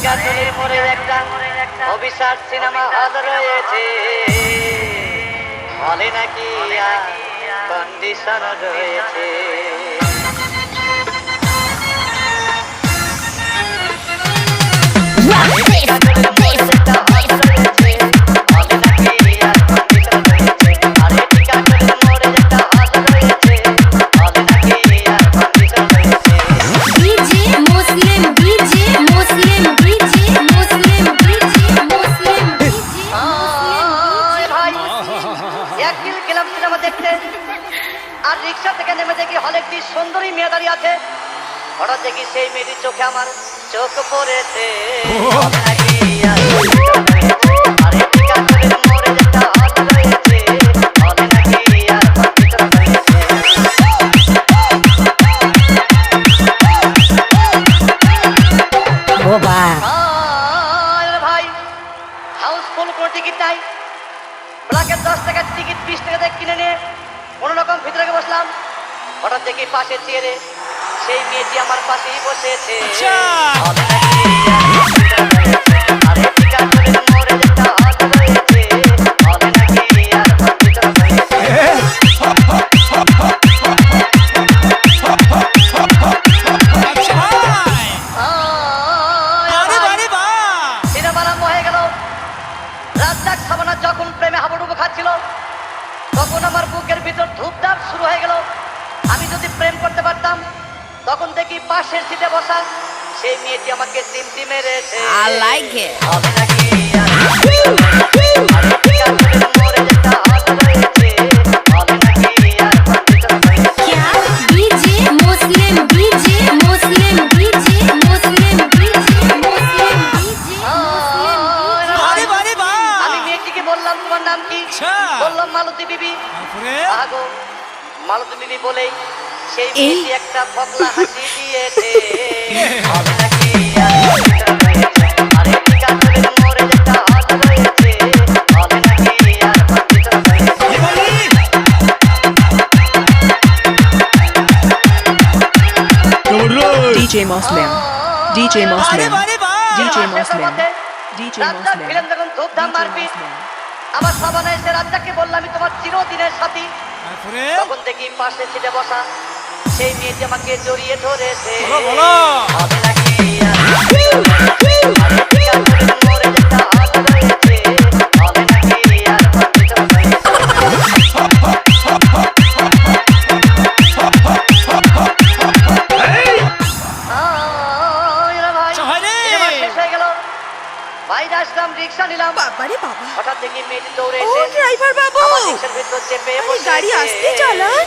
টিকাটনের মোড়ে একটা অভিশাপ সিনেমা হল রয়েছে, হলে নাকি কন্ডিশন রয়েছে। আর রিক্সা থেকে নেমে দেখি হলে একটি সুন্দরী মেয়ে দাঁড়িয়ে আছে। হঠাৎ দেখি সেই মেয়েটির চোখে আমার চোখ পড়েছে। ভাই হাউসফুল কোনো টিকিট নাই, ব্ল্যাকের 10 টাকার টিকিট 20 টাকা দিয়ে কিনে নিয়ে কোনো রকম ভিতরে বসলাম। হঠাৎ দেখি পাশে চেয়ারে সেই মেয়েটি আমার পাশেই বসেছে। সিনেমা আরম্ভ হয়ে গেল। রাজ্জাক সাবানা যখন প্রেমে হাবুডুবু খাচ্ছিল, তখন আমার বুকের ভিতর ধূপধাপ শুরু হয়ে গেল। আমি যদি প্রেম করতে পারতাম, তখন দেখি পাশের সিটে বসা সেই মেয়েটি আমাকে সিমটি মেরেছে। আমি মেয়েটিকে বললাম, তোমার নাম কি? বললাম মালতী বিবি। আগো মালতী বিবি বলেই সেই মেয়েটি একটা ফকলা হাসি দিয়েছে। DJ Muslim, DJ Muslim, DJ Muslim, DJ Muslim, যখন ধূপধাম মারপিট, আমার সাবানা এসে রাজ্জাককে বললাম, আমি তোমার চিরদিনের সাথী। তখন দেখি পাশে সিটে বসা সেই মেয়েটি আমাকে জড়িয়ে ধরেছে। বাইরে আসলাম, রিক্সা নিলাম। বাবারে বাবা, হঠাৎ দেখি মেয়েটি দৌড়ে ও এসে ড্রাইভার বাবু, আমার রিক্সার ভিতর চেপে বসেছে। গাড়ি আসতে চালান।